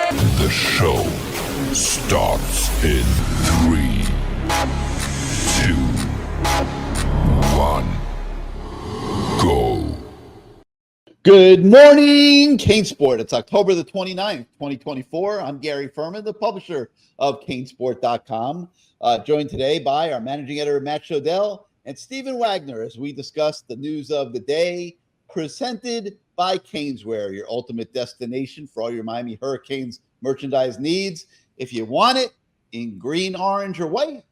The show starts in 3, 2, 1, go. Good morning, CaneSport. It's October the 29th, 2024. I'm Gary Ferman, the publisher of CaneSport.com, joined today by our managing editor, Matt Shodell, and Stephen Wagner, as we discuss the news of the day, presented by Caneswear, your ultimate destination for all your Miami Hurricanes merchandise needs. If you want it in green, orange, or white,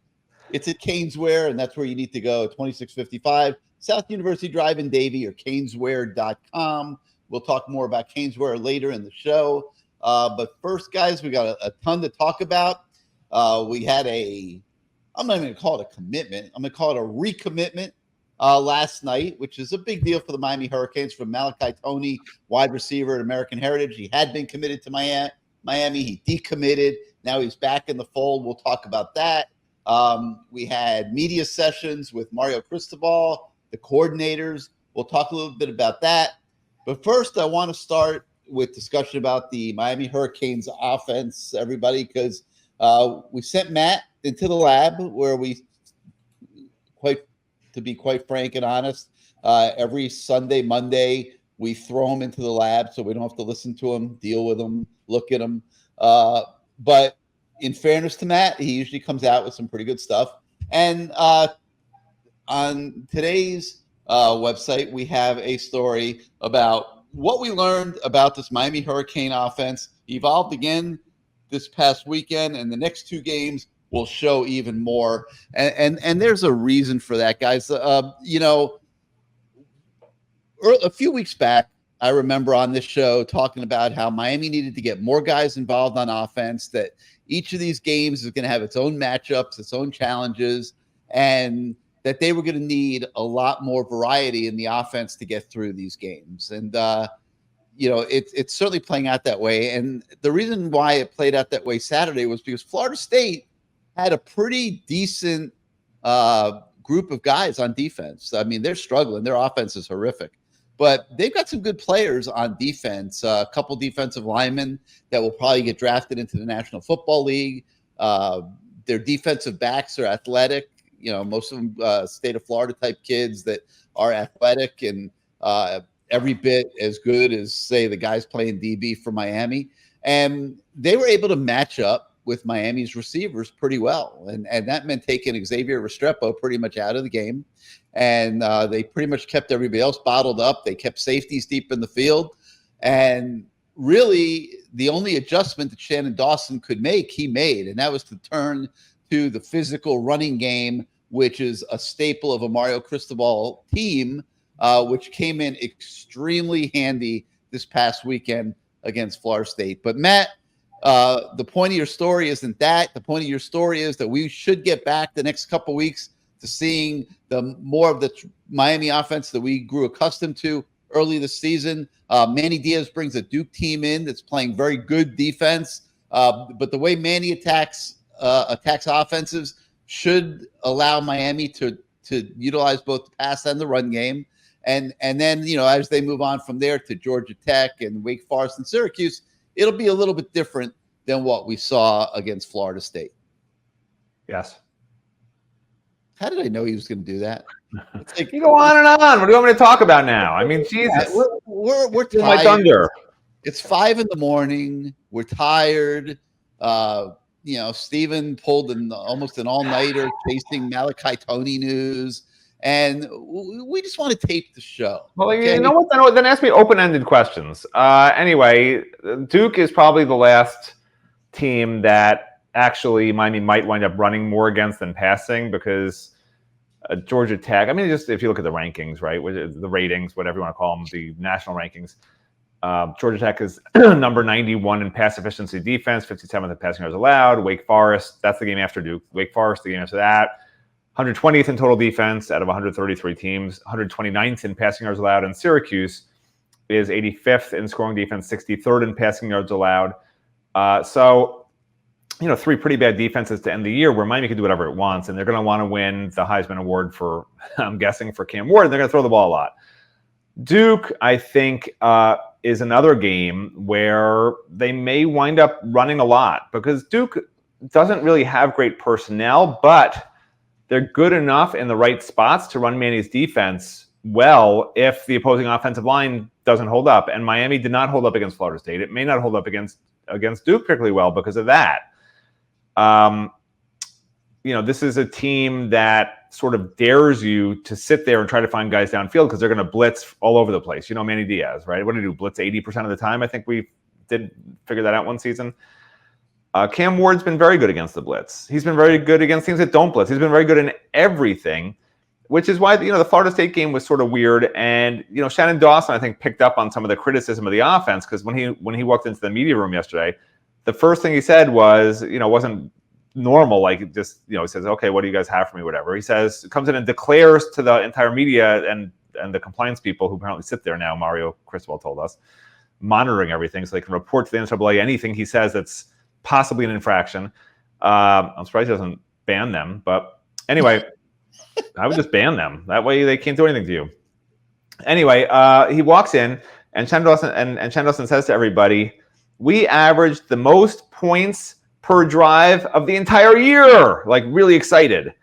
it's at Caneswear, and that's where you need to go, 2655 South University Drive in Davie, or caneswear.com. We'll talk more about Caneswear later in the show. But first, guys, we got a ton to talk about. We had I'm not even going to call it a commitment. I'm going to call it a recommitment last night, which is a big deal for the Miami Hurricanes, from Malachi Toney, wide receiver at American Heritage. He had been committed to Miami. He decommitted. Now he's back in the fold. We'll talk about that. We had media sessions with Mario Cristobal, the coordinators. We'll talk a little bit about that. But first, I want to start with discussion about the Miami Hurricanes offense, everybody, because we sent Matt into the lab where to be quite frank and honest, every Sunday, Monday, we throw him into the lab so we don't have to listen to him, deal with him, look at him. But in fairness to Matt, he usually comes out with some pretty good stuff. And on today's website, we have a story about what we learned about this Miami Hurricane offense. Evolved again this past weekend, and the next two games will show even more. And there's a reason for that, guys. A few weeks back, I remember on this show talking about how Miami needed to get more guys involved on offense, that each of these games is going to have its own matchups, its own challenges, and that they were going to need a lot more variety in the offense to get through these games. And, it's certainly playing out that way. And the reason why it played out that way Saturday was because Florida State had a pretty decent group of guys on defense. I mean, they're struggling. Their offense is horrific. But they've got some good players on defense, a couple defensive linemen that will probably get drafted into the National Football League. Their defensive backs are athletic. Most of them state of Florida type kids that are athletic and every bit as good as, say, the guys playing DB for Miami. And they were able to match up with Miami's receivers pretty well. And that meant taking Xavier Restrepo pretty much out of the game. And they pretty much kept everybody else bottled up. They kept safeties deep in the field. And really, the only adjustment that Shannon Dawson could make, he made. And that was to turn to the physical running game, which is a staple of a Mario Cristobal team, which came in extremely handy this past weekend against Florida State. But Matt, the point of your story isn't that. The point of your story is that we should get back the next couple of weeks to seeing more of the Miami offense that we grew accustomed to early this season. Manny Diaz brings a Duke team in that's playing very good defense. But the way Manny attacks offenses should allow Miami to utilize both the pass and the run game. And then, as they move on from there to Georgia Tech and Wake Forest and Syracuse, it'll be a little bit different than what we saw against Florida State. Yes. How did I know he was going to do that? It's like, you go on and on. What do you want me to talk about now? I mean, Jesus. We're tired. My thunder. It's 5 a.m. We're tired. Stephen pulled almost an all-nighter chasing Malachi Toney news. And we just want to tape the show. Well, okay? You know what? Then ask me open-ended questions. Anyway, Duke is probably the last team that actually Miami might wind up running more against than passing, because Georgia Tech, I mean, just if you look at the rankings, right, the ratings, whatever you want to call them, the national rankings, Georgia Tech is number 91 in pass efficiency defense, 57th in passing yards allowed. Wake Forest, that's the game after Duke. Wake Forest, the game after that, 120th in total defense out of 133 teams, 129th in passing yards allowed. And Syracuse is 85th in scoring defense, 63rd in passing yards allowed. Three pretty bad defenses to end the year where Miami can do whatever it wants, and they're going to want to win the Heisman Award for, I'm guessing, for Cam Ward, and they're going to throw the ball a lot. Duke, I think, is another game where they may wind up running a lot because Duke doesn't really have great personnel, but they're good enough in the right spots to run Manny's defense well if the opposing offensive line doesn't hold up. And Miami did not hold up against Florida State. It may not hold up against Duke particularly well because of that. This is a team that sort of dares you to sit there and try to find guys downfield because they're going to blitz all over the place. Manny Diaz, right? What did he do? Blitz 80% of the time? I think we did figure that out one season. Cam Ward's been very good against the blitz. He's been very good against teams that don't blitz. He's been very good in everything, which is why, the Florida State game was sort of weird. And, Shannon Dawson, I think, picked up on some of the criticism of the offense because when he walked into the media room yesterday, the first thing he said was, wasn't normal, like just, he says, okay, what do you guys have for me, whatever. He says, comes in and declares to the entire media and the compliance people who apparently sit there now, Mario Cristobal told us, monitoring everything so they can report to the NCAA anything he says that's possibly an infraction. I'm surprised he doesn't ban them, but anyway, I would just ban them. That way they can't do anything to you. Anyway, he walks in and Shannon Dawson says to everybody, we averaged the most points per drive of the entire year, like really excited.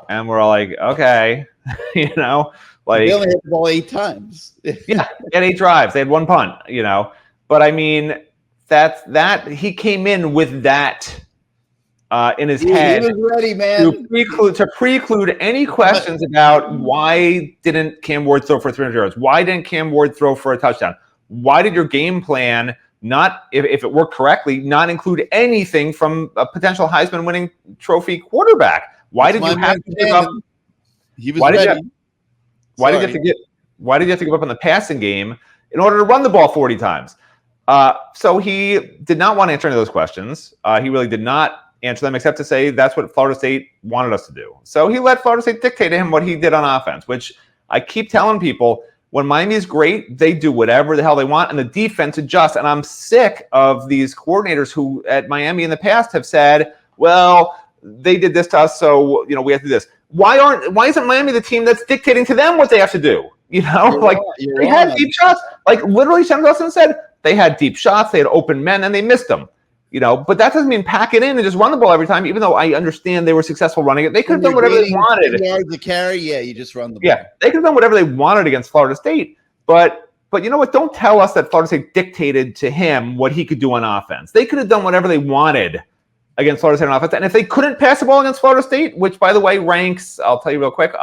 And we're all like, okay, They only hit the ball 8 times. Yeah, they had 8 drives. They had 1 punt, But I mean, that he came in with that in his head. He was ready, man. To preclude any questions about why didn't Cam Ward throw for 300 yards? Why didn't Cam Ward throw for a touchdown? Why did your game plan not, if it worked correctly, not include anything from a potential Heisman winning trophy quarterback? Why did you have to give up? He was ready. Why did you have to give up on the passing game in order to run the ball 40 times? So he did not want to answer any of those questions. He really did not answer them except to say that's what Florida State wanted us to do. So he let Florida State dictate to him what he did on offense, which I keep telling people, when Miami is great, they do whatever the hell they want, and the defense adjusts. And I'm sick of these coordinators who at Miami in the past have said, well, they did this to us, so we have to do this. Why isn't Miami the team that's dictating to them what they have to do? They had deep shots. Like literally, Shannon Dawson said they had deep shots, they had open men, and they missed them. But that doesn't mean pack it in and just run the ball every time. Even though I understand they were successful running it, they could have done whatever they wanted. Yards to carry, you just run the ball. Yeah, they could have done whatever they wanted against Florida State. But you know what? Don't tell us that Florida State dictated to him what he could do on offense. They could have done whatever they wanted against Florida State on offense. And if they couldn't pass the ball against Florida State, which by the way ranks, I'll tell you real quick,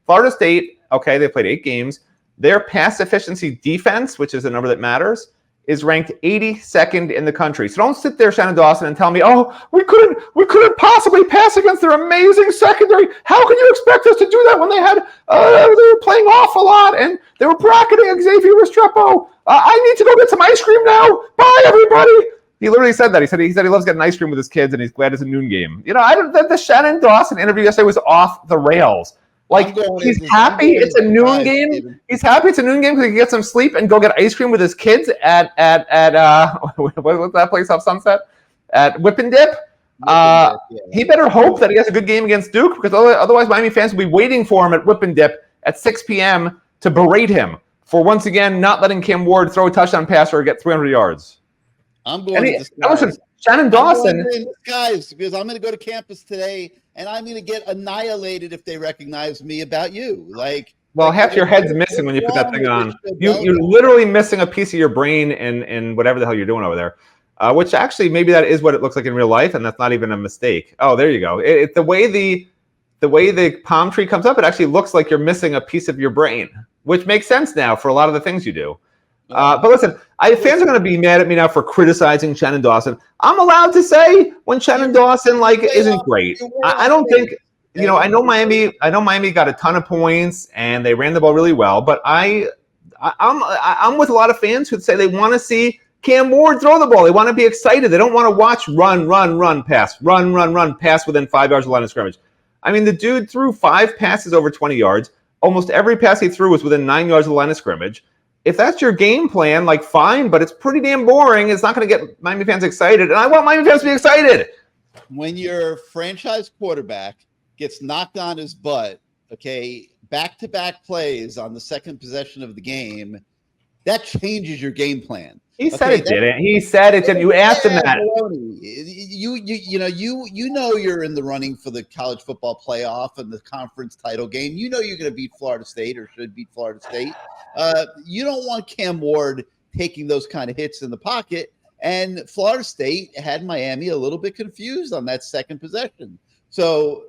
Florida State, okay, they played 8 games. Their pass efficiency defense, which is a number that matters, is ranked 82nd in the country. So don't sit there, Shannon Dawson, and tell me, oh, we couldn't possibly pass against their amazing secondary. How can you expect us to do that when they were playing off a lot and they were bracketing Xavier Restrepo? I need to go get some ice cream now. Bye, everybody. He literally said that. He said he loves getting ice cream with his kids and he's glad it's a noon game. The Shannon Dawson interview yesterday was off the rails. Like, he's happy it's a noon game. He's happy it's a noon game because he can get some sleep and go get ice cream with his kids at what's that place off Sunset? At Whip and Dip. He better hope that he has a good game against Duke because otherwise Miami fans will be waiting for him at Whip and Dip at 6 p.m. to berate him for once again not letting Cam Ward throw a touchdown pass or get 300 yards. I'm going to listen, Shannon Dawson. Guys, because I'm going to go to campus today and I'm going to get annihilated if they recognize me about you. Half your head's missing when you put that thing on. You're literally missing a piece of your brain in whatever the hell you're doing over there. Which actually maybe that is what it looks like in real life, and that's not even a mistake. Oh, there you go. The way the palm tree comes up, it actually looks like you're missing a piece of your brain, which makes sense now for a lot of the things you do. But listen, fans are going to be mad at me now for criticizing Shannon Dawson. I'm allowed to say when Shannon Dawson isn't great. I don't think I know Miami got a ton of points and they ran the ball really well. But I'm with a lot of fans who say they want to see Cam Ward throw the ball. They want to be excited. They don't want to watch run, pass, run, pass within 5 yards of the line of scrimmage. I mean, the dude threw 5 passes over 20 yards. Almost every pass he threw was within 9 yards of the line of scrimmage. If that's your game plan, fine, but it's pretty damn boring. It's not going to get Miami fans excited, and I want Miami fans to be excited. When your franchise quarterback gets knocked on his butt, back-to-back plays on the second possession of the game, that changes your game plan. He said it didn't. He said it didn't. You asked him that. You know you're in the running for the college football playoff and the conference title game. You know you're going to beat Florida State or should beat Florida State. You don't want Cam Ward taking those kind of hits in the pocket. And Florida State had Miami a little bit confused on that second possession. So,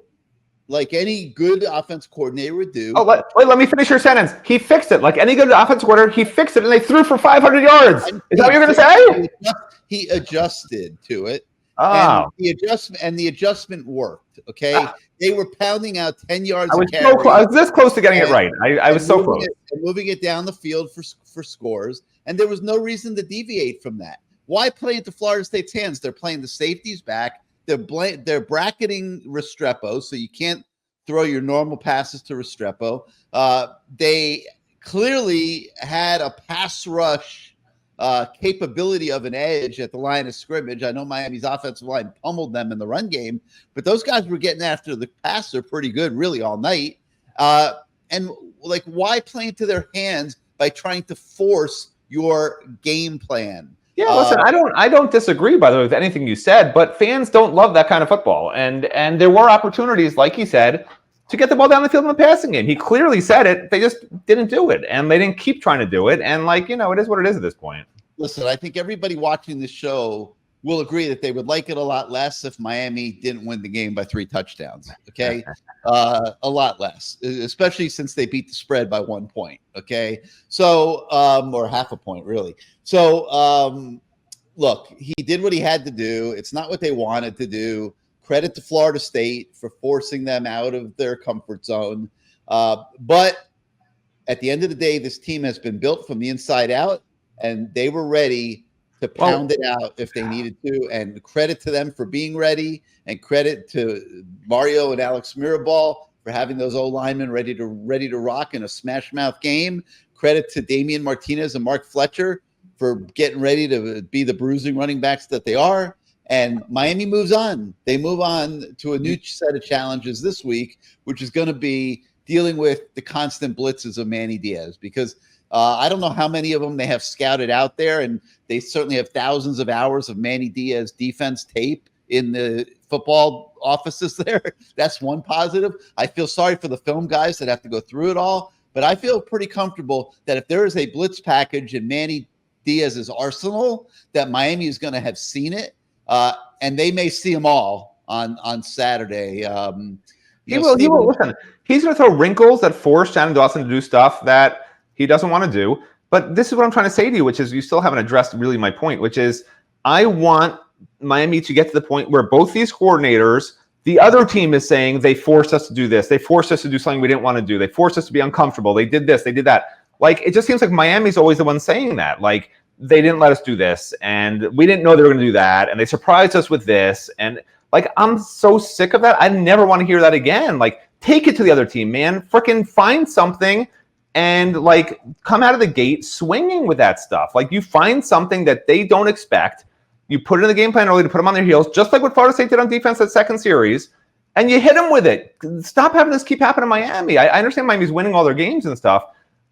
like any good offense coordinator would do. Oh, let me finish your sentence. He fixed it. Like any good offense coordinator, he fixed it, and they threw for 500 yards. Is that what you're going to say? He adjusted to it. Oh. And the adjustment worked. Okay. They were pounding out 10 yards. I was this close to getting it right. I was so close. Moving it down the field for scores. And there was no reason to deviate from that. Why play into Florida State's hands? They're playing the safeties back. They're bracketing Restrepo, so you can't throw your normal passes to Restrepo. They clearly had a pass rush capability of an edge at the line of scrimmage. I know Miami's offensive line pummeled them in the run game, but those guys were getting after the passer pretty good, really all night. And like, why play into their hands by trying to force your game plan? Yeah, listen, I don't disagree, by the way, with anything you said, but fans don't love that kind of football. And there were opportunities, like he said, to get the ball down the field in the passing game. He clearly said it. They just didn't do it, and they didn't keep trying to do it. And, it is what it is at this point. Listen, I think everybody watching this show will agree that they would like it a lot less if Miami didn't win the game by 3 touchdowns, okay? A lot less, especially since they beat the spread by 1 point, okay? So, or half a point, really. So, look, he did what he had to do. It's not what they wanted to do. Credit to Florida State for forcing them out of their comfort zone. But at the end of the day, this team has been built from the inside out, and they were ready to pound it out if they needed to. And credit to them for being ready, and credit to Mario and Alex Mirabal for having those O-linemen ready to rock in a smash mouth game. Credit to Damian Martinez and Mark Fletcher for getting ready to be the bruising running backs that they are. And Miami moves on. They move on to a new set of challenges this week, which is going to be dealing with the constant blitzes of Manny Diaz, because I don't know how many of them they have scouted out there, and they certainly have thousands of hours of Manny Diaz defense tape in the football offices there. That's one positive. I feel sorry for the film guys that have to go through it all, but I feel pretty comfortable that if there is a blitz package in Manny Diaz's arsenal, that Miami is going to have seen it, and they may see them all on Saturday. He will. Listen, he's going to throw wrinkles that force Shannon Dawson to do stuff that he doesn't want to do. But this is what I'm trying to say to you, which is you still haven't addressed really my point, which is I want Miami to get to the point where both these coordinators, the other team is saying they forced us to do this. They forced us to do something we didn't want to do. They forced us to be uncomfortable. They did this. They did that. Like, it just seems like Miami's always the one saying that. Like, they didn't let us do this, and we didn't know they were going to do that, and they surprised us with this. And, like, I'm so sick of that. I never want to hear that again. Like, take it to the other team, man. Freaking find something and, like, come out of the gate swinging with that stuff. Like, you find something that they don't expect. You put it in the game plan early to put them on their heels, just like what Florida State did on defense that second series, and you hit them with it. Stop having this keep happening in Miami. I understand Miami's winning all their games and stuff,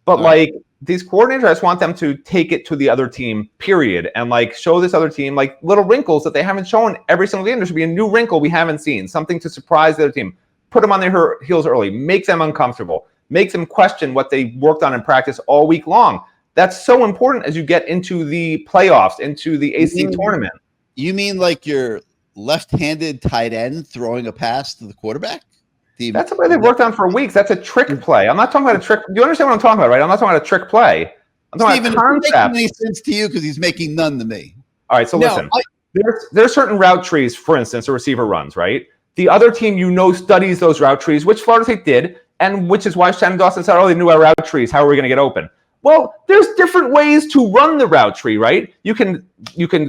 but, like, these coordinators, I just want them to take it to the other team, period, and, like, show this other team, like, little wrinkles that they haven't shown every single game. There should be a new wrinkle we haven't seen, something to surprise the other team. Put them on their heels early. Make them uncomfortable. Make them question what they worked on in practice all week long. That's so important as you get into the playoffs, into the AC tournament. You mean like your left-handed tight end throwing a pass to the quarterback? That's the way they've worked on for weeks. That's a trick play. I'm not talking about a trick. Do you understand what I'm talking about, right? I'm not talking about a trick play. I'm talking Steven, about concept. It's making any sense to you because he's making none to me. All right, so listen. There are certain route trees, for instance, a receiver runs, right? The other team, studies those route trees, which Florida State did, and which is why Shannon Dawson said, they knew our route trees. How are we going to get open? Well, there's different ways to run the route tree, right? You can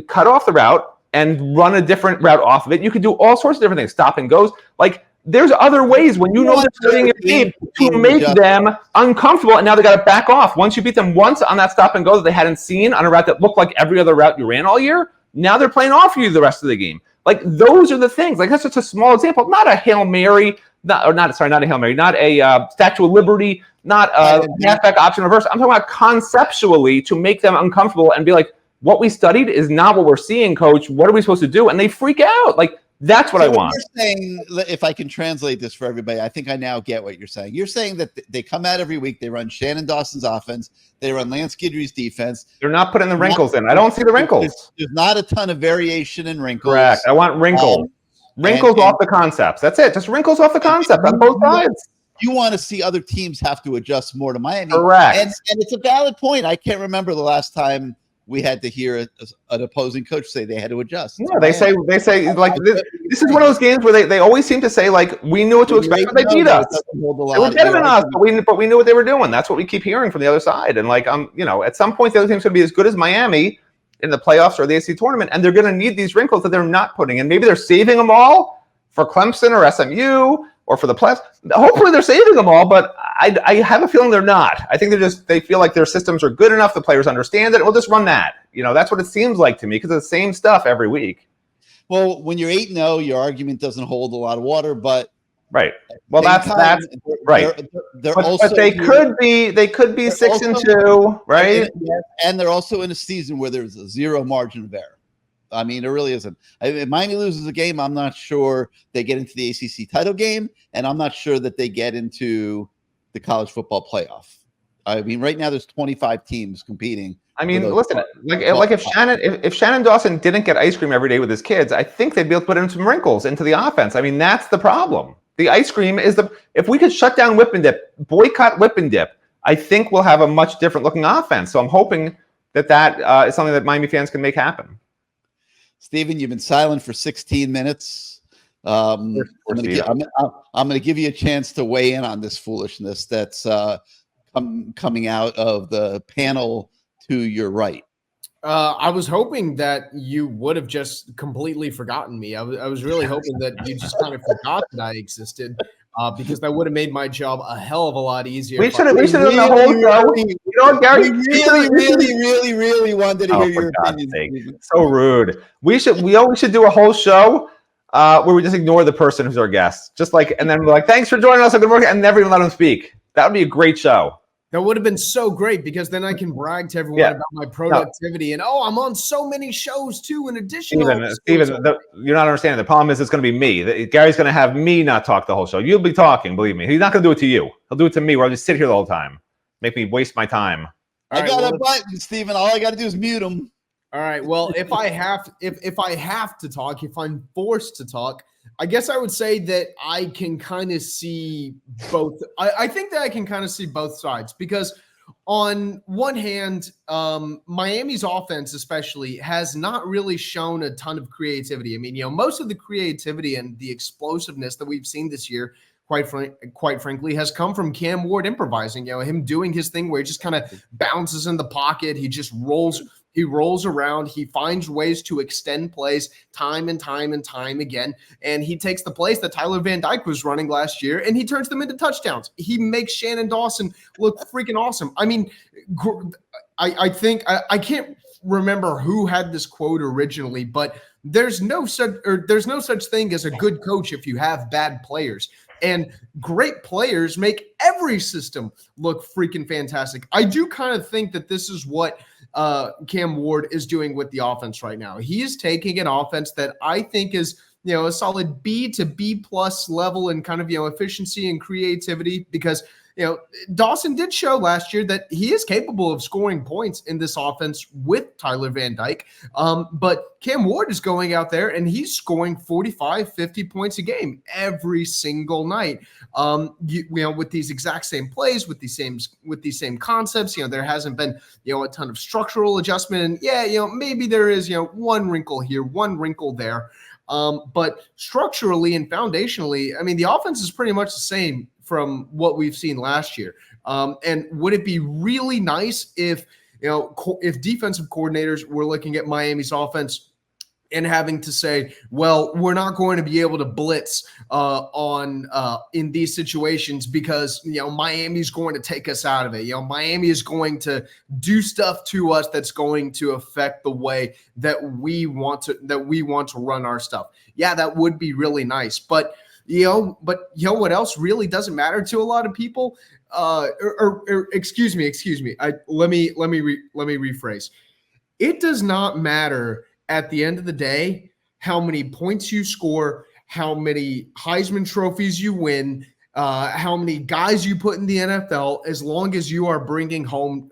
cut off the route and run a different route off of it. You can do all sorts of different things, stop and goes. Like, there's other ways when you know they're studying a game to make them uncomfortable, and now they got to back off. Once you beat them once on that stop and go that they hadn't seen on a route that looked like every other route you ran all year, now they're playing off you the rest of the game. Like, those are the things. Like, that's just a small example. Not a Hail Mary, not a Hail Mary, not a Statue of Liberty, not a halfback option reverse. I'm talking about conceptually to make them uncomfortable and be like, what we studied is not what we're seeing, coach. What are we supposed to do? And they freak out. Like, that's what I want. You're saying, if I can translate this for everybody, I think I now get what you're saying. You're saying that they come out every week, they run Shannon Dawson's offense, they run Lance Guidry's defense. They're not putting the wrinkles in. I don't see the wrinkles. There's not a ton of variation in wrinkles. Correct. I want wrinkles. Wrinkles off the concepts. That's it. Just wrinkles off the concept on both sides. You want to see other teams have to adjust more to Miami. Correct. And it's a valid point. I can't remember the last time we had to hear an opposing coach say they had to adjust. Yeah, they say like this is one of those games where they always seem to say like we knew what to expect, but they beat us. They were better than us, but we knew what they were doing. That's what we keep hearing from the other side. And like at some point the other team's going to be as good as Miami in the playoffs or the ACC tournament, and they're going to need these wrinkles that they're not putting in. Maybe they're saving them all for Clemson or SMU or for the playoffs. Hopefully they're saving them all, but I have a feeling they're not. I think they feel like their systems are good enough. The players understand it. We'll just run that. That's what it seems like to me because it's the same stuff every week. Well, when you're 8-0, your argument doesn't hold a lot of water, but right. Well, that's right. But they could be 6-2, right? And they're also in a season where there's a zero margin of error. I mean, there really isn't. If Miami loses a game, I'm not sure they get into the ACC title game, and I'm not sure that they get into the college football playoff. I mean, right now there's 25 teams competing. I mean, listen, like if Shannon Dawson didn't get ice cream every day with his kids, I think they'd be able to put in some wrinkles into the offense. I mean, that's the problem. The ice cream is if we could shut down Whip and Dip, boycott Whip and Dip, I think we'll have a much different looking offense. So I'm hoping that is something that Miami fans can make happen. Steven, you've been silent for 16 minutes. I'm going to give you a chance to weigh in on this foolishness that's coming out of the panel to your right. I was hoping that you would have just completely forgotten me. I was really hoping that you just kind of forgot that I existed. Because that would have made my job a hell of a lot easier. We should have done the whole show. Gary, really wanted to hear your opinion. So rude. We should do a whole show where we just ignore the person who's our guest, and then we're like, "Thanks for joining us. Good morning," and never even let them speak. That would be a great show. That would have been so great because then I can brag to everyone about my productivity and I'm on so many shows too. In addition, Steven, you're not understanding. The problem is it's going to be me. Gary's going to have me not talk the whole show. You'll be talking, believe me. He's not going to do it to you. He'll do it to me where I'll just sit here the whole time, make me waste my time. I got a button, Steven. All I got to do is mute him. All right. Well, if I have to talk, if I'm forced to talk, I guess I would say that I can kind of see both. I think that I can kind of see both sides because on one hand, Miami's offense especially has not really shown a ton of creativity. I mean, most of the creativity and the explosiveness that we've seen this year, quite frankly, has come from Cam Ward improvising, him doing his thing where he just kind of bounces in the pocket. He just rolls around. He finds ways to extend plays time and time and time again. And he takes the plays that Tyler Van Dyke was running last year and he turns them into touchdowns. He makes Shannon Dawson look freaking awesome. I mean, I think I can't remember who had this quote originally, but there's no such thing as a good coach if you have bad players. And great players make every system look freaking fantastic. I do kind of think that this is what Cam Ward is doing with the offense right now. He is taking an offense that I think is, a solid B to B plus level in kind of, efficiency and creativity because, Dawson did show last year that he is capable of scoring points in this offense with Tyler Van Dyke. But Cam Ward is going out there and he's scoring 45, 50 points a game every single night. With these exact same plays, with these same concepts, there hasn't been, a ton of structural adjustment. And maybe there is, one wrinkle here, one wrinkle there. But structurally and foundationally, I mean, the offense is pretty much the same from what we've seen last year. And would it be really nice if defensive coordinators were looking at Miami's offense and having to say, well, we're not going to be able to blitz in these situations because, Miami's going to take us out of it. Miami is going to do stuff to us that's going to affect the way that we want to run our stuff. Yeah, that would be really nice. But But what else really doesn't matter to a lot of people? Excuse me. Let me rephrase. It does not matter at the end of the day how many points you score, how many Heisman trophies you win, how many guys you put in the NFL, as long as you are bringing home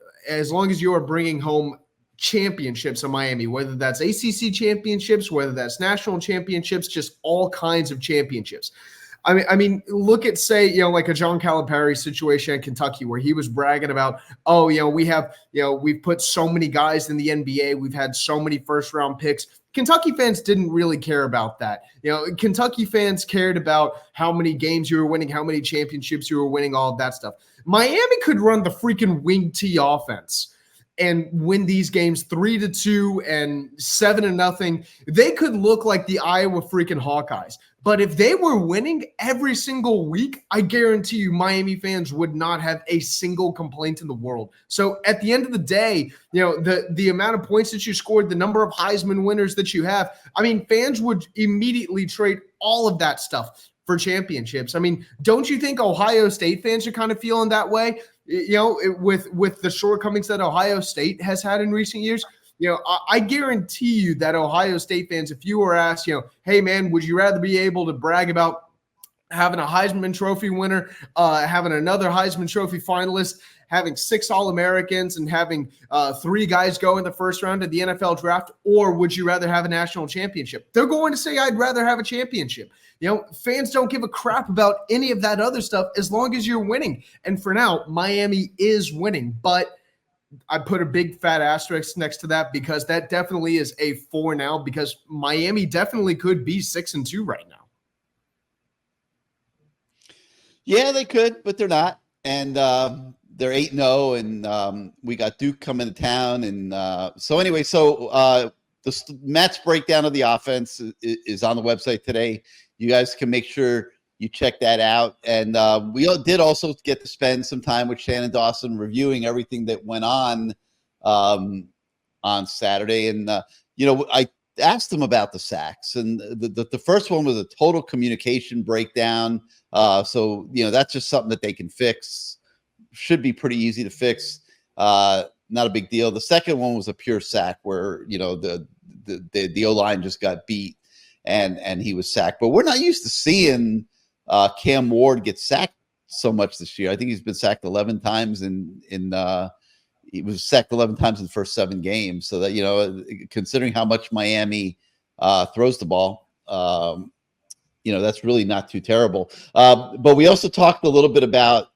championships in Miami, whether that's ACC championships, whether that's national championships, just all kinds of championships. I mean, look at, say, like a John Calipari situation at Kentucky, where he was bragging about, we've put so many guys in the NBA, we've had so many first-round picks. Kentucky fans didn't really care about that. Kentucky fans cared about how many games you were winning, how many championships you were winning, all of that stuff. Miami could run the freaking wing T offense and win these games 3-2 and 7-0. They could look like the Iowa freaking Hawkeyes. But if they were winning every single week, I guarantee you Miami fans would not have a single complaint in the world. So at the end of the day, the amount of points that you scored, the number of Heisman winners that you have, I mean, fans would immediately trade all of that stuff for championships. I mean, don't you think Ohio State fans are kind of feeling that way? With the shortcomings that Ohio State has had in recent years? I guarantee you that Ohio State fans, if you were asked, hey, man, would you rather be able to brag about having a Heisman Trophy winner, having another Heisman Trophy finalist, having 6 All-Americans, and having 3 guys go in the first round of the NFL draft, or would you rather have a national championship? They're going to say, I'd rather have a championship. Fans don't give a crap about any of that other stuff as long as you're winning. And for now, Miami is winning, but I put a big fat asterisk next to that, because that definitely is a 4 now, because Miami definitely could be 6-2 right now. Yeah, they could, but they're not. And they're 8-0, and we got Duke coming to town. And Matt's breakdown of the offense is on the website today. You guys can make sure you check that out. And we did also get to spend some time with Shannon Dawson reviewing everything that went on Saturday. And, I asked him about the sacks. And the first one was a total communication breakdown. So that's just something that they can fix. Should be pretty easy to fix. Not a big deal. The second one was a pure sack where, the O-line just got beat and he was sacked. But we're not used to seeing Cam Ward get sacked so much this year. I think he's been sacked 11 times he was sacked 11 times in the first 7 games. So that, considering how much Miami throws the ball, that's really not too terrible. But we also talked a little bit about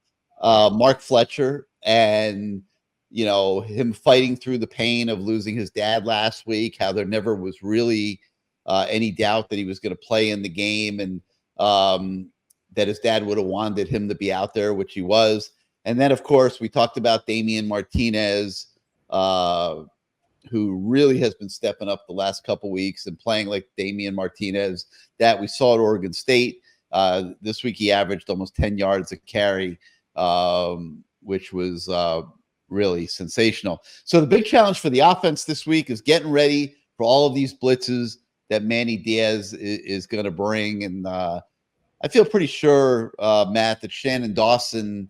Mark Fletcher and, him fighting through the pain of losing his dad last week, how there never was really any doubt that he was going to play in the game, and that his dad would have wanted him to be out there, which he was. And then, of course, we talked about Damian Martinez, who really has been stepping up the last couple weeks and playing like Damian Martinez that we saw at Oregon State. This week he averaged almost 10 yards a carry, which was really sensational. So the big challenge for the offense this week is getting ready for all of these blitzes that Manny Diaz is going to bring. And I feel pretty sure, Matt, that Shannon Dawson,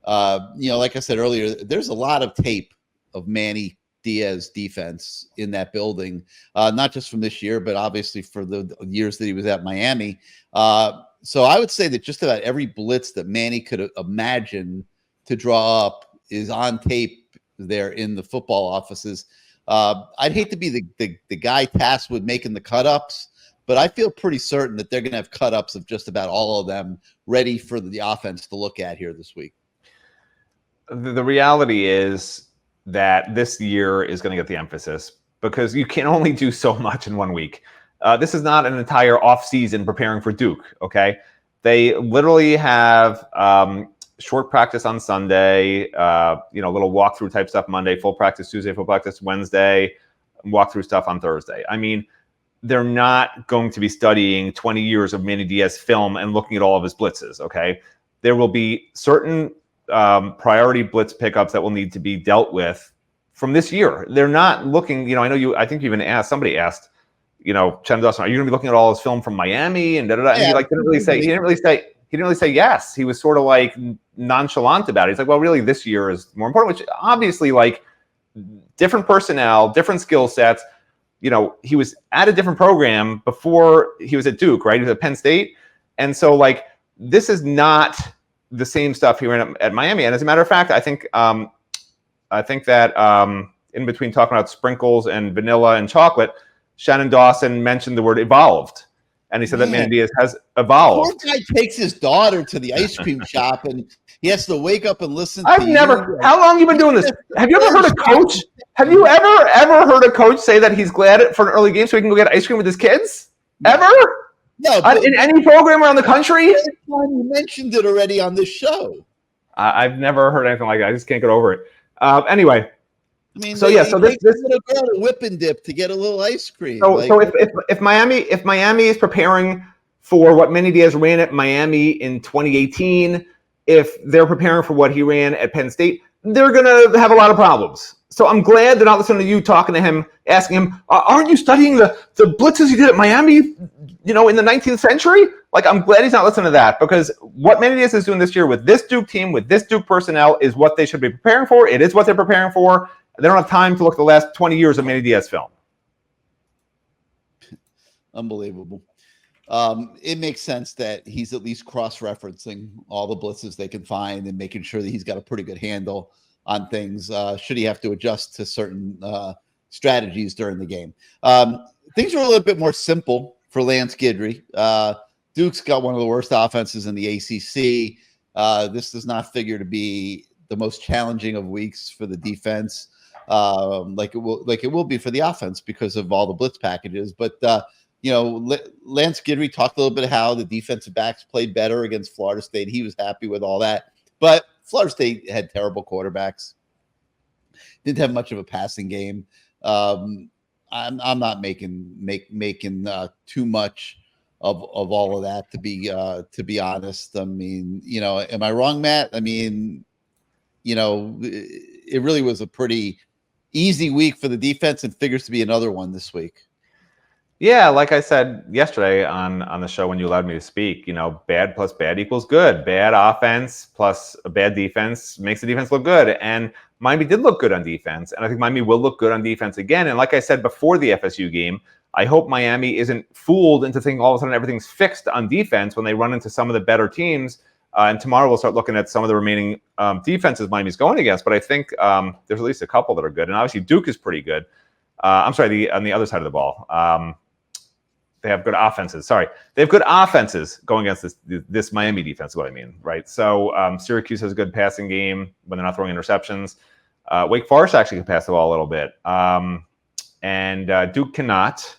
like I said earlier, there's a lot of tape of Manny Diaz defense in that building, not just from this year, but obviously for the years that he was at Miami. So I would say that just about every blitz that Manny could imagine to draw up is on tape there in the football offices. I'd hate to be the guy tasked with making the cut-ups, but I feel pretty certain that they're going to have cut-ups of just about all of them ready for the offense to look at here this week. The reality is that this year is going to get the emphasis because you can only do so much in 1 week. This is not an entire offseason preparing for Duke, okay? They literally have short practice on Sunday, little walkthrough type stuff Monday, full practice Tuesday, full practice Wednesday, walkthrough stuff on Thursday. I mean, they're not going to be studying 20 years of Manny Diaz film and looking at all of his blitzes, okay? There will be certain priority blitz pickups that will need to be dealt with from this year. They're not looking, I think you even asked, somebody asked, Shannon Dawson, are you going to be looking at all his film from Miami and da da da? And he didn't really say yes. He was sort of like nonchalant about it. He's like, well, really, this year is more important. Which obviously, like, different personnel, different skill sets. He was at a different program before he was at Duke, right? He was at Penn State, and so like this is not the same stuff he ran at Miami. And as a matter of fact, I think that in between talking about sprinkles and vanilla and chocolate, Shannon Dawson mentioned the word evolved. And he said that Manny Diaz has evolved. Poor guy takes his daughter to the ice cream shop and he has to wake up and listen to How long have you been doing this? Have you ever heard a coach? Have you ever heard a coach say that he's glad for an early game so he can go get ice cream with his kids? Ever? No. In any program around the country? You mentioned it already on this show. I've never heard anything like that. I just can't get over it. Anyway. I mean, so this little girl to whip and dip to get a little ice cream. So if Miami is preparing for what Manny Diaz ran at Miami in 2018, if they're preparing for what he ran at Penn State, they're gonna have a lot of problems. So I'm glad they're not listening to you talking to him, asking him, aren't you studying the blitzes you did at Miami, in the 19th century? Like, I'm glad he's not listening to that, because what Manny Diaz is doing this year with this Duke team, with this Duke personnel, is what they should be preparing for. It is what they're preparing for. They don't have time to look at the last 20 years of Manny Diaz film. Unbelievable. It makes sense that he's at least cross-referencing all the blitzes they can find and making sure that he's got a pretty good handle on things. Should he have to adjust to certain strategies during the game? Things are a little bit more simple for Lance Guidry. Duke's got one of the worst offenses in the ACC. This does not figure to be the most challenging of weeks for the defense. Like it will be for the offense because of all the blitz packages. But Lance Guidry talked a little bit how the defensive backs played better against Florida State. He was happy with all that, but Florida State had terrible quarterbacks. Didn't have much of a passing game. I'm not making too much of all of that, to be honest. I mean, am I wrong, Matt? I mean, it really was a pretty easy week for the defense and figures to be another one this week. Yeah, like I said yesterday on the show when you allowed me to speak, bad plus bad equals good. Bad offense plus a bad defense makes the defense look good. And Miami did look good on defense, and I think Miami will look good on defense again. And like I said before the FSU game, I hope Miami isn't fooled into thinking all of a sudden everything's fixed on defense when they run into some of the better teams. And tomorrow we'll start looking at some of the remaining defenses Miami's going against. But I think there's at least a couple that are good. And obviously Duke is pretty good. On the other side of the ball. They have good offenses. Sorry. They have good offenses going against this Miami defense is what I mean, right? So Syracuse has a good passing game when they're not throwing interceptions. Wake Forest actually can pass the ball a little bit. And Duke cannot.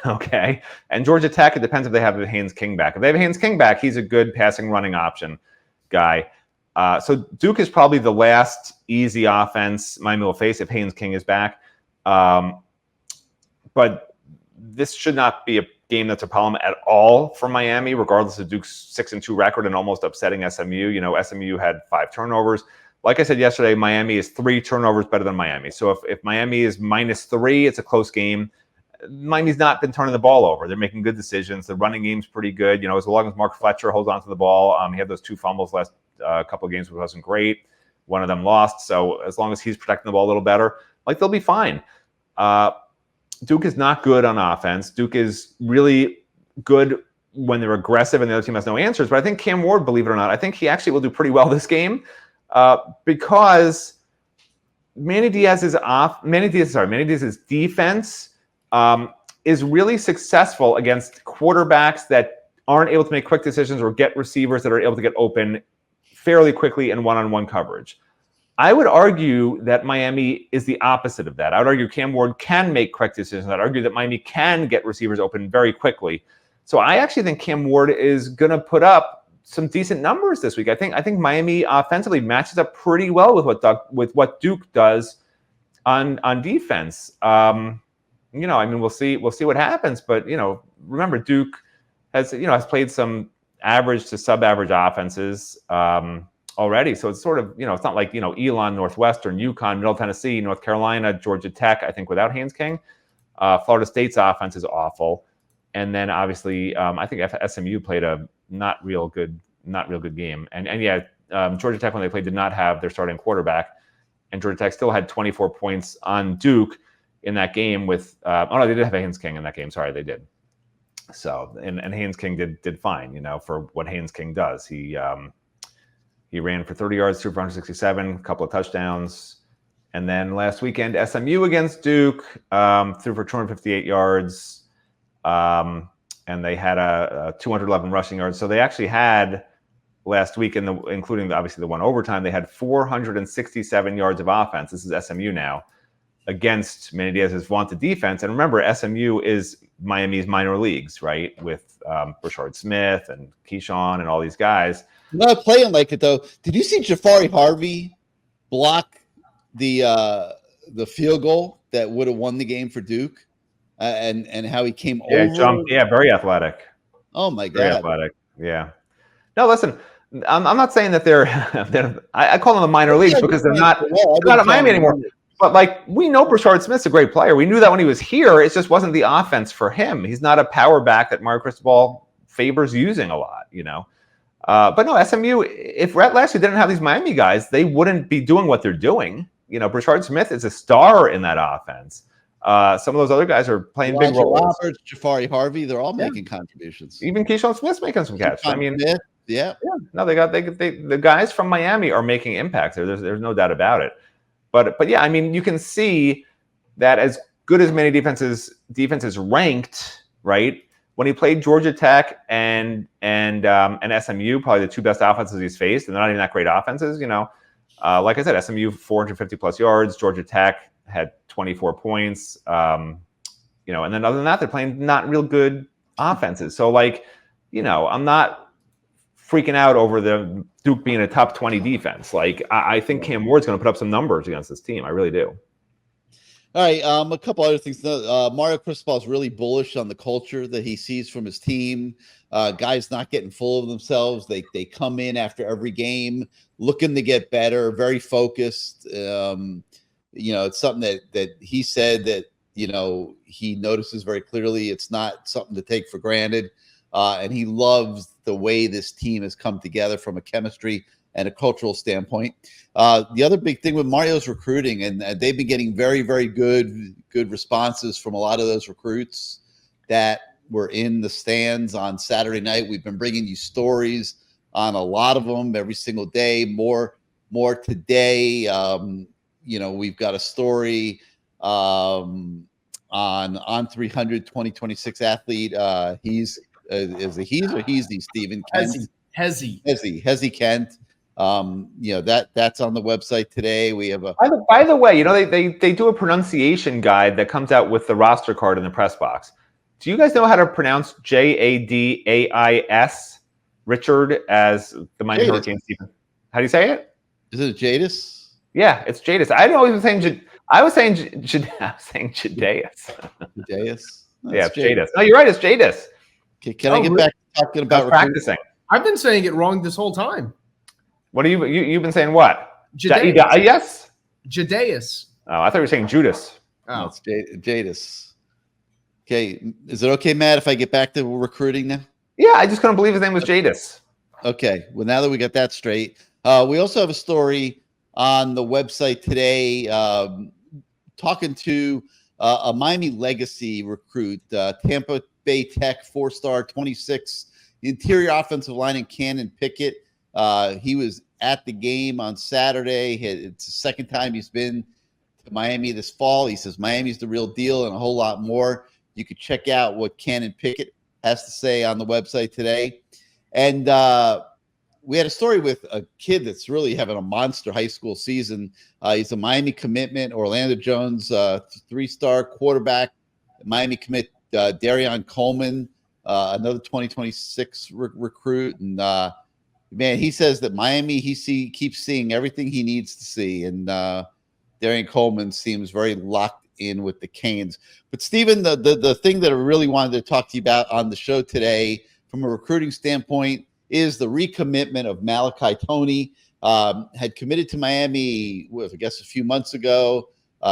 Okay. And Georgia Tech, it depends if they have Haynes King back. If they have Haynes King back, he's a good passing running option guy. So Duke is probably the last easy offense Miami will face if Haynes King is back. But this should not be a game that's a problem at all for Miami, regardless of Duke's 6-2 record and almost upsetting SMU. SMU had 5 turnovers. Like I said yesterday, Miami is 3 turnovers better than Miami. So if Miami is -3, it's a close game. Miami's not been turning the ball over. They're making good decisions. The running game's pretty good. As long as Mark Fletcher holds on to the ball, he had those 2 fumbles last couple of games, which wasn't great. One of them lost. So as long as he's protecting the ball a little better, they'll be fine. Duke is not good on offense. Duke is really good when they're aggressive and the other team has no answers. But I think Cam Ward, believe it or not, I think he actually will do pretty well this game because Manny Diaz's defense is really successful against quarterbacks that aren't able to make quick decisions or get receivers that are able to get open fairly quickly in one-on-one coverage. I would argue that Miami is the opposite of that. I would argue Cam Ward can make quick decisions. I'd argue that Miami can get receivers open very quickly. So I actually think Cam Ward is going to put up some decent numbers this week. I think Miami offensively matches up pretty well with what Duke does on defense. We'll see what happens. But remember Duke has played some average to sub-average offenses already. So it's sort of, it's not like, Elon, Northwestern, UConn, Middle Tennessee, North Carolina, Georgia Tech, I think without Haynes King. Florida State's offense is awful. And then obviously, I think SMU played a not real good game. And Georgia Tech, when they played, did not have their starting quarterback. And Georgia Tech still had 24 points on Duke in that game with they did have Haynes King in that game. Sorry, they did. So and Haynes King did fine, for what Haynes King does. He ran for 30 yards, 267, a couple of touchdowns. And then last weekend, SMU against Duke threw for 258 yards. And they had a 211 rushing yards. So they actually had last week, including obviously the one overtime, they had 467 yards of offense. This is SMU now against Manny Diaz's vaunted defense. And remember, SMU is Miami's minor leagues, right? With Brashard Smith and Keyshawn and all these guys. Not playing like it though. Did you see Jafari Harvey block the field goal that would have won the game for Duke, and how he came over? Jumped. Yeah, very athletic. Oh my God, very athletic. Yeah. No, listen. I'm not saying that they're I call them the minor leagues because they're not at Miami anymore. But we know Brashard Smith's a great player. We knew that when he was here. It just wasn't the offense for him. He's not a power back that Mario Cristobal favors using a lot, But no, SMU, if Rhett last year didn't have these Miami guys, they wouldn't be doing what they're doing. Brashard Smith is a star in that offense. Some of those other guys are playing big roles. Roberts, Jafari Harvey, they're all making contributions. Even Keyshawn Smith's making some catches. Smith, yeah. No, the guys from Miami are making impacts. There's no doubt about it. But yeah, you can see that as good as many defenses ranked, right? When he played Georgia Tech and SMU, probably the two best offenses he's faced, and they're not even that great offenses, Like I said, SMU 450 plus yards, Georgia Tech had 24 points, and then other than that, they're playing not real good offenses. So I'm not freaking out over the Duke being a top 20 defense. I think Cam Ward's going to put up some numbers against this team. I really do. All right, a couple other things. Mario Cristobal is really bullish on the culture that he sees from his team. Guys not getting full of themselves. They come in after every game looking to get better, very focused. It's something that he said that, he notices very clearly. It's not something to take for granted. And he loves the way this team has come together from a chemistry and a cultural standpoint. The other big thing with Mario's recruiting, and they've been getting very, very good responses from a lot of those recruits that were in the stands on Saturday night. We've been bringing you stories on a lot of them every single day, more today. We've got a story on 300 2026 athlete. He's is it he's or he's the Stephen Kent? Hezzy Kent. That's on the website today. We have a by the way, they do a pronunciation guide that comes out with the roster card in the press box. Do you guys know how to pronounce Jadais Richard as the Miami Hurricane Stephen? How do you say it? Is it Jadis? Yeah, it's Jadis. I didn't always saying I was saying Jadais. Jadis? Yeah, it's Jadis. No, you're right. It's Jadis. Okay, can I get back to talking about practicing? I've been saying it wrong this whole time. What you've been saying? What? Jadais. Yes. Jadais. Oh, I thought you were saying Judas. Oh, no, it's Jadis. Okay, is it okay, Matt, if I get back to recruiting now? Yeah, I just couldn't believe his name was Jadis. Okay, well, now that we got that straight, we also have a story on the website today talking to a Miami legacy recruit, Tampa Bay Tech 4-star 26 interior offensive lineman Cannon Pickett. He was at the game on Saturday. It's the second time he's been to Miami this fall. He says Miami's the real deal and a whole lot more. You could check out what Cannon Pickett has to say on the website today. And we had a story with a kid that's really having a monster high school season. He's a Miami commitment, Orlando Jones, 3-star quarterback, Miami commit Darion Coleman, another 2026 recruit. And man, he says that Miami, keeps seeing everything he needs to see. And Darion Coleman seems very locked in with the Canes. But Stephen, the thing that I really wanted to talk to you about on the show today from a recruiting standpoint is the recommitment of Malachi Toney. Had committed to Miami, I guess, a few months ago.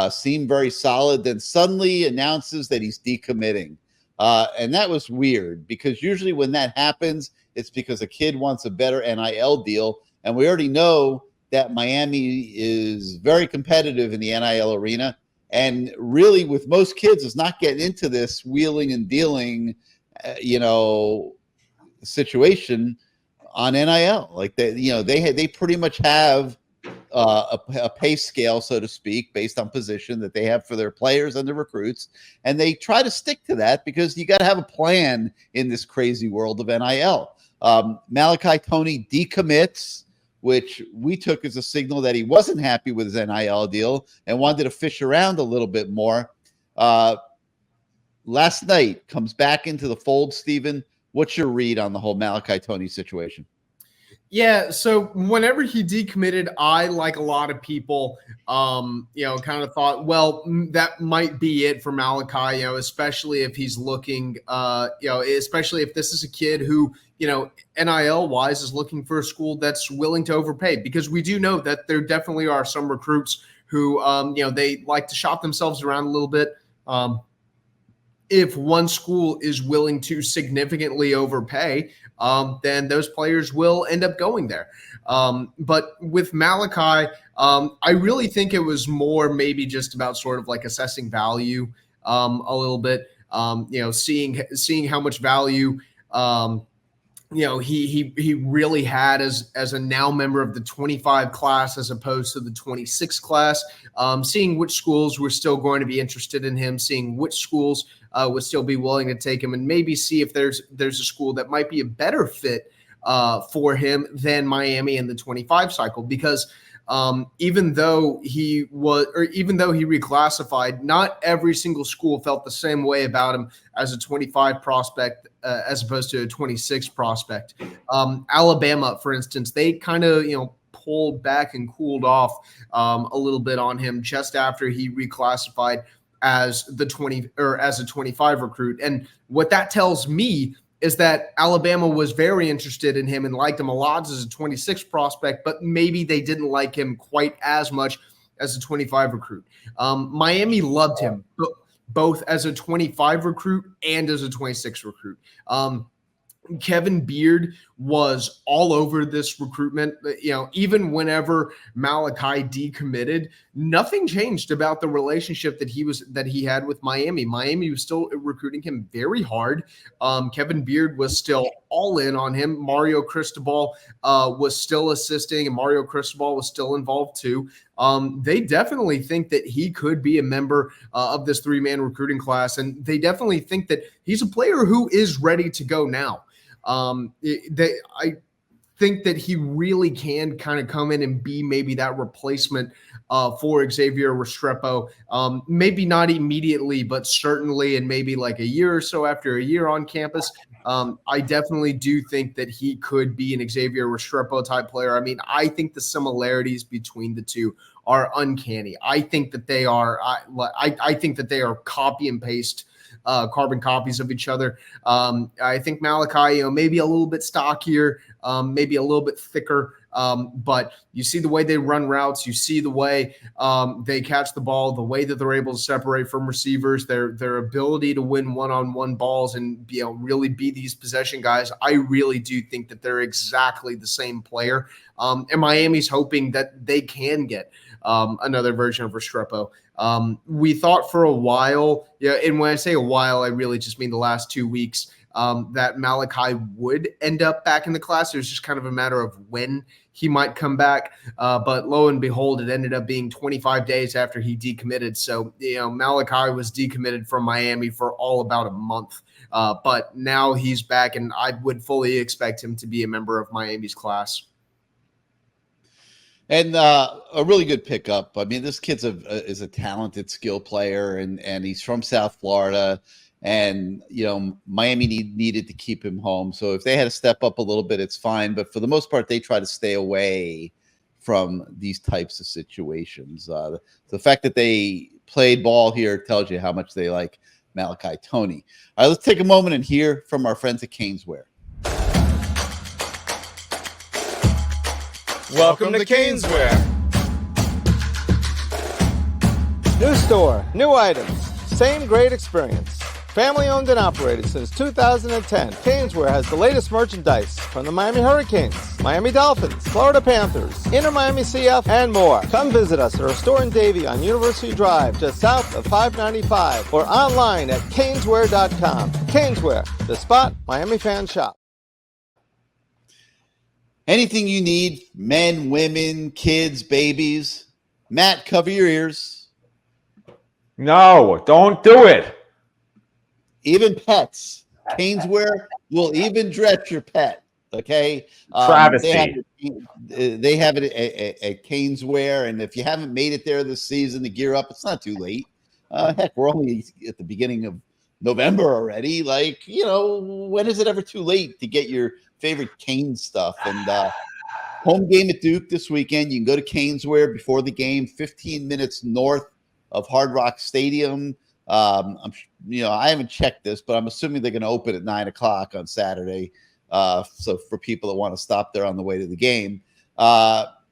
seemed very solid, then suddenly announces that he's decommitting. And that was weird because usually when that happens, it's because a kid wants a better NIL deal. And we already know that Miami is very competitive in the NIL arena. And really, with most kids, is not getting into this wheeling and dealing, situation on NIL. Like they pretty much have a pay scale, so to speak, based on position that they have for their players and the recruits, and they try to stick to that because you got to have a plan in this crazy world of NIL. Malachi Toney decommits, which we took as a signal that he wasn't happy with his NIL deal and wanted to fish around a little bit more. Last night comes back into the fold. Steven, what's your read on the whole Malachi Toney situation? Yeah, so whenever he decommitted, I, like a lot of people, kind of thought, well, that might be it for Malachi, especially if he's looking, especially if this is a kid who, NIL-wise is looking for a school that's willing to overpay, because we do know that there definitely are some recruits who, they like to shop themselves around a little bit. If one school is willing to significantly overpay, then those players will end up going there. But with Malachi, I really think it was more maybe just about sort of like assessing value a little bit, seeing how much value he really had as a now member of the 25 class as opposed to the 26 class, seeing which schools were still going to be interested in him, seeing which schools would still be willing to take him, and maybe see if there's a school that might be a better fit for him than Miami in the 25 cycle. Because even though he reclassified, not every single school felt the same way about him as a 25 prospect as opposed to a 26 prospect. Alabama, for instance, they kind of pulled back and cooled off a little bit on him just after he reclassified as a 25 recruit. And what that tells me is that Alabama was very interested in him and liked him a lot as a 26 prospect, but maybe they didn't like him quite as much as a 25 recruit. Miami loved him both as a 25 recruit and as a 26 recruit. Kevin Beard was all over this recruitment. Even whenever Malachi decommitted, nothing changed about the relationship that he had with Miami. Miami was still recruiting him very hard. Kevin Beard was still all in on him. Mario Cristobal was still assisting, and Mario Cristobal was still involved too. They definitely think that he could be a member of this 3-man recruiting class, and they definitely think that he's a player who is ready to go now. I think that he really can kind of come in and be maybe that replacement for Xavier Restrepo. Maybe not immediately, but certainly in maybe like a year or so after a year on campus. I definitely do think that he could be an Xavier Restrepo type player. I mean, I think the similarities between the two are uncanny. I think that they are. I think that they are copy and paste. Carbon copies of each other. I think Malachi, maybe a little bit stockier, maybe a little bit thicker, but you see the way they run routes, you see the way they catch the ball, the way that they're able to separate from receivers, their ability to win one-on-one balls and really be these possession guys. I really do think that they're exactly the same player, and Miami's hoping that they can get another version of Restrepo. We thought for a while, and when I say a while, I really just mean the last 2 weeks, that Malachi would end up back in the class. It was just kind of a matter of when he might come back. But lo and behold, it ended up being 25 days after he decommitted. So, Malachi was decommitted from Miami for all about a month. But now he's back, and I would fully expect him to be a member of Miami's class. And a really good pickup. I mean, this kid's is a talented skill player, and he's from South Florida. And, Miami needed to keep him home. So if they had to step up a little bit, it's fine. But for the most part, they try to stay away from these types of situations. The fact that they played ball here tells you how much they like Malachi Toney. All right, let's take a moment and hear from our friends at CaneSport. Welcome to CaneSport. New store, new items, same great experience. Family owned and operated since 2010, CaneSport has the latest merchandise from the Miami Hurricanes, Miami Dolphins, Florida Panthers, Inter Miami CF, and more. Come visit us at our store in Davie on University Drive, just south of 595, or online at caneswear.com. CaneSport, the spot Miami fans shop. Anything you need, men, women, kids, babies. Matt, cover your ears. No, don't do it. Even pets. CaneSport will even dress your pet. Okay. Travesty. They have it at CaneSport, and if you haven't made it there this season to gear up, it's not too late. Heck, we're only at the beginning of November already. Like, when is it ever too late to get your favorite Cane stuff? And home game at Duke this weekend. You can go to CaneSport before the game, 15 minutes north of Hard Rock Stadium. I haven't checked this, but I'm assuming they're going to open at 9:00 on Saturday. So for people that want to stop there on the way to the game,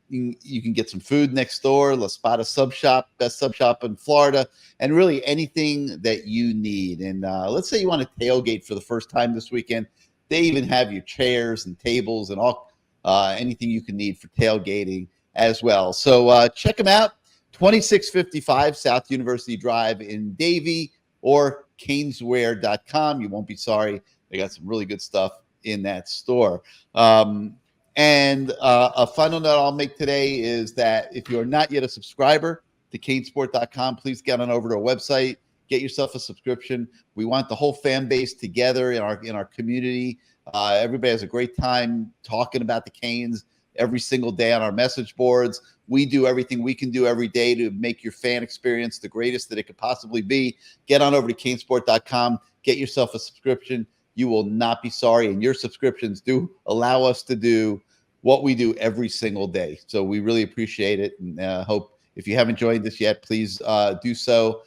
you can get some food next door. La Spada Sub Shop, best sub shop in Florida, and really anything that you need. And let's say you want to tailgate for the first time this weekend. They even have your chairs and tables and all anything you can need for tailgating as well. So check them out. 2655 South University Drive in Davie, or caneswear.com. You won't be sorry. They got some really good stuff in that store. And a final note I'll make today is that if you are not yet a subscriber to CaneSport.com, please get on over to our website, get yourself a subscription. We want the whole fan base together in our community. Everybody has a great time talking about the Canes every single day on our message boards. We do everything we can do every day to make your fan experience the greatest that it could possibly be. Get on over to CaneSport.com, get yourself a subscription. You will not be sorry, and your subscriptions do allow us to do what we do every single day. So we really appreciate it, and hope if you haven't joined us yet, please do so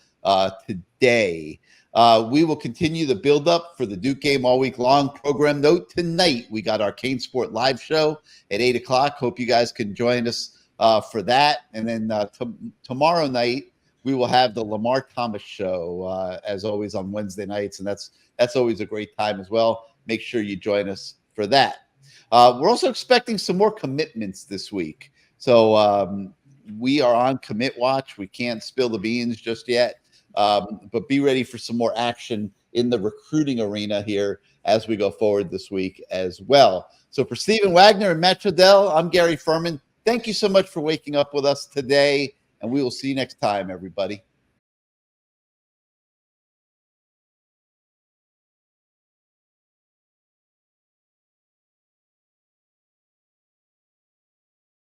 today. We will continue the build-up for the Duke game all week long. Program note, tonight we got our CaneSport live show at 8:00. Hope you guys can join us for that. And then tomorrow night, we will have the Lamar Thomas show, as always, on Wednesday nights, and that's always a great time as well. Make sure you join us for that. We're also expecting some more commitments this week. So we are on commit watch. We can't spill the beans just yet. But be ready for some more action in the recruiting arena here as we go forward this week as well. So for Stephen Wagner and Matt Shodell, I'm Gary Ferman. Thank you so much for waking up with us today, and we will see you next time, everybody.